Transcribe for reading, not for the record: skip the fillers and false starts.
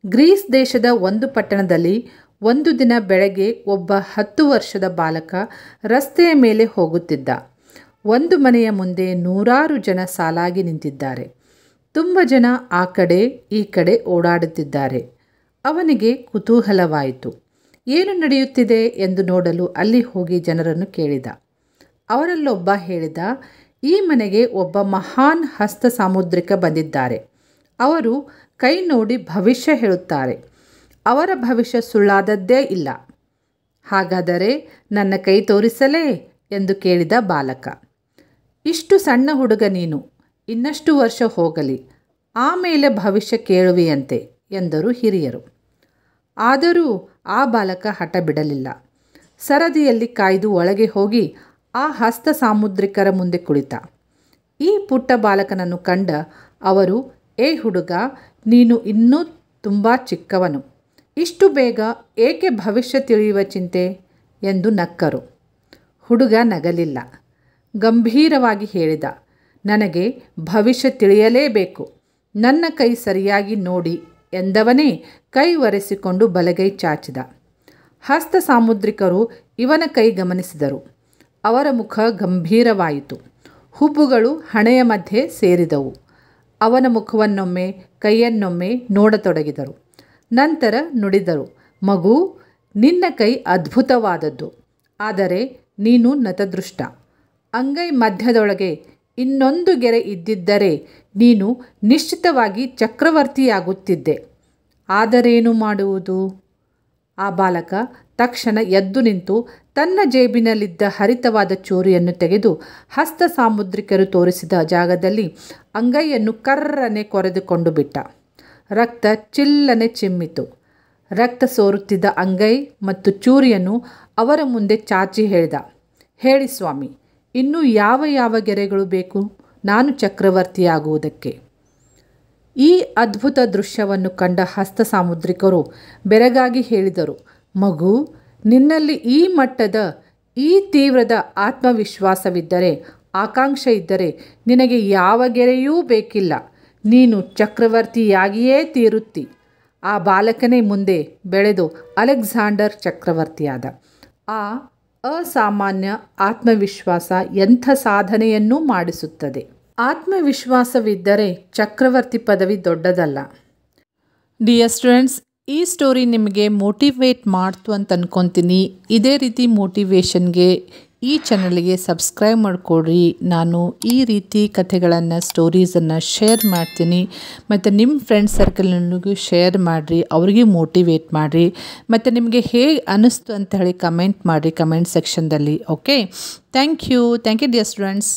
Greece ದೇಶದ ಒಂದು ಪಟ್ಟಣದಲ್ಲಿ ಒಂದು ದಿನ ಬೆಳಗ್ಗೆ ಒಬ್ಬ 10 ವರ್ಷದ ಬಾಲಕ ರಸ್ತೆಯ ಮೇಲೆ ಹೋಗುತ್ತಿದ್ದ. ಒಂದು ಮನೆಯ ಮುಂದೆ ನೂರಾರು ಜನ ಸಾಲಾಗಿ ನಿಂತಿದ್ದಾರೆ. ತುಂಬ ಜನ ಆ ಕಡೆ ಈ ಕಡೆ ಓಡಾಡುತ್ತಿದ್ದಾರೆ. ಅವನಿಗೆ ಕುತೂಹಲವಾಯಿತು. ಏನು ನಡೆಯುತ್ತಿದೆ ಎಂದು ನೋಡಲು ಅಲ್ಲಿ ಹೋಗಿ ಜನರನ್ನು ಕೇಳಿದ. ಅವರಲ್ಲೊಬ್ಬ ಹೇಳಿದ, ಈ ಮನೆಗೆ ಒಬ್ಬ ಮಹಾನ್ ಹಸ್ತ ಸಾಮುದ್ರಿಕ ಬಂದಿದ್ದಾರೆ. ಅವರು ಕೈ ನೋಡಿ ಭವಿಷ್ಯ ಹೇಳುತ್ತಾರೆ. ಅವರ ಭವಿಷ್ಯ ಸುಳ್ಳಾದದ್ದೇ ಇಲ್ಲ. ಹಾಗಾದರೆ ನನ್ನ ಕೈ ತೋರಿಸಲೇ ಎಂದು ಕೇಳಿದ ಬಾಲಕ. ಇಷ್ಟು ಸಣ್ಣ ಹುಡುಗ ನೀನು, ಇನ್ನಷ್ಟು ವರ್ಷ ಹೋಗಲಿ, ಆಮೇಲೆ ಭವಿಷ್ಯ ಕೇಳುವೆಯಂತೆ ಎಂದರು ಹಿರಿಯರು. ಆದರೂ ಆ ಬಾಲಕ ಹಠ ಬಿಡಲಿಲ್ಲ. ಸರದಿಯಲ್ಲಿ ಕಾಯ್ದು ಒಳಗೆ ಹೋಗಿ ಆ ಹಸ್ತ ಸಾಮುದ್ರಿಕರ ಮುಂದೆ ಕುಳಿತ. ಈ ಪುಟ್ಟ ಬಾಲಕನನ್ನು ಕಂಡ ಅವರು, ಏ ಹುಡುಗ, ನೀನು ಇನ್ನೂ ತುಂಬ ಚಿಕ್ಕವನು, ಇಷ್ಟು ಬೇಗ ಏಕೆ ಭವಿಷ್ಯ ತಿಳಿಯುವ ಚಿಂತೆ ಎಂದು ನಕ್ಕರು. ಹುಡುಗ ನಗಲಿಲ್ಲ. ಗಂಭೀರವಾಗಿ ಹೇಳಿದ, ನನಗೆ ಭವಿಷ್ಯ ತಿಳಿಯಲೇಬೇಕು. ನನ್ನ ಕೈ ಸರಿಯಾಗಿ ನೋಡಿ ಎಂದವನೇ ಕೈ ಒರೆಸಿಕೊಂಡು ಬಲಗೈ ಚಾಚಿದ. ಹಸ್ತ ಸಾಮುದ್ರಿಕರು ಇವನ ಕೈ ಗಮನಿಸಿದರು. ಅವರ ಮುಖ ಗಂಭೀರವಾಯಿತು. ಹುಬ್ಬುಗಳು ಹಣೆಯ ಮಧ್ಯೆ ಸೇರಿದವು. ಅವನ ಮುಖವನ್ನೊಮ್ಮೆ ಕೈಯನ್ನೊಮ್ಮೆ ನೋಡತೊಡಗಿದರು. ನಂತರ ನುಡಿದರು, ಮಗು, ನಿನ್ನ ಕೈ ಅದ್ಭುತವಾದದ್ದು, ಆದರೆ ನೀನು ನತದೃಷ್ಟ. ಅಂಗೈ ಮಧ್ಯದೊಳಗೆ ಇನ್ನೊಂದು ಗೆರೆ ಇದ್ದಿದ್ದರೆ ನೀನು ನಿಶ್ಚಿತವಾಗಿ ಚಕ್ರವರ್ತಿಯಾಗುತ್ತಿದ್ದೆ. ಆದರೇನು ಮಾಡುವುದು? ಆ ಬಾಲಕ ತಕ್ಷಣ ಎದ್ದು ನಿಂತು ತನ್ನ ಜೇಬಿನಲ್ಲಿದ್ದ ಹರಿತವಾದ ಚೂರಿಯನ್ನು ತೆಗೆದು ಹಸ್ತ ಸಾಮುದ್ರಿಕರು ತೋರಿಸಿದ ಜಾಗದಲ್ಲಿ ಅಂಗೈಯನ್ನು ಕರ್ರನೆ ಕೊರೆದುಕೊಂಡು ಬಿಟ್ಟ. ರಕ್ತ ಚಿಲ್ಲನೆ ಚಿಮ್ಮಿತು. ರಕ್ತ ಸೋರುತ್ತಿದ್ದ ಅಂಗೈ ಮತ್ತು ಚೂರಿಯನ್ನು ಅವರ ಮುಂದೆ ಚಾಚಿ ಹೇಳಿದ, ಹೇಳಿ ಸ್ವಾಮಿ, ಇನ್ನೂ ಯಾವ ಯಾವ ಗೆರೆಗಳು ಬೇಕು ನಾನು ಚಕ್ರವರ್ತಿಯಾಗುವುದಕ್ಕೆ? ಈ ಅದ್ಭುತ ದೃಶ್ಯವನ್ನು ಕಂಡ ಹಸ್ತ ಸಾಮುದ್ರಿಕರು ಬೆರಗಾಗಿ ಹೇಳಿದರು, ಮಗು, ನಿನ್ನಲ್ಲಿ ಈ ಮಟ್ಟದ ಈ ತೀವ್ರದ ಆತ್ಮವಿಶ್ವಾಸವಿದ್ದರೆ, ಆಕಾಂಕ್ಷೆ ಇದ್ದರೆ ನಿನಗೆ ಯಾವ ಗೆರೆಯೂ ಬೇಕಿಲ್ಲ. ನೀನು ಚಕ್ರವರ್ತಿಯಾಗಿಯೇ ತೀರುತ್ತಿ. ಆ ಬಾಲಕನೇ ಮುಂದೆ ಬೆಳೆದು ಅಲೆಕ್ಸಾಂಡರ್ ಚಕ್ರವರ್ತಿಯಾದ. ಆ ಅಸಾಮಾನ್ಯ ಆತ್ಮವಿಶ್ವಾಸ ಎಂಥ ಸಾಧನೆಯನ್ನೂ ಮಾಡಿಸುತ್ತದೆ. ಆತ್ಮವಿಶ್ವಾಸವಿದ್ದರೆ ಚಕ್ರವರ್ತಿ ಪದವಿ ದೊಡ್ಡದಲ್ಲ. ಡಿಯರ್ ಸ್ಟೂಡೆಂಟ್ಸ್, ಈ ಸ್ಟೋರಿ ನಿಮಗೆ ಮೋಟಿವೇಟ್ ಮಾಡ್ತು ಅಂತ ಅಂದ್ಕೊತೀನಿ. ಇದೇ ರೀತಿ ಮೋಟಿವೇಶನ್ಗೆ ಈ ಚಾನಲ್ಗೆ ಸಬ್ಸ್ಕ್ರೈಬ್ ಮಾಡಿಕೊಡ್ರಿ. ನಾನು ಈ ರೀತಿ ಕಥೆಗಳನ್ನು, ಸ್ಟೋರೀಸನ್ನು ಶೇರ್ ಮಾಡ್ತೀನಿ. ಮತ್ತು ನಿಮ್ಮ ಫ್ರೆಂಡ್ಸ್ ಸರ್ಕಲ್ನಲ್ಲಿಗೂ ಶೇರ್ ಮಾಡಿರಿ, ಅವ್ರಿಗೆ ಮೋಟಿವೇಟ್ ಮಾಡಿರಿ. ಮತ್ತು ನಿಮಗೆ ಹೇಗೆ ಅನ್ನಿಸ್ತು ಅಂತ ಹೇಳಿ ಕಮೆಂಟ್ ಮಾಡಿರಿ ಕಮೆಂಟ್ ಸೆಕ್ಷನ್ದಲ್ಲಿ. Okay, thank you dear students.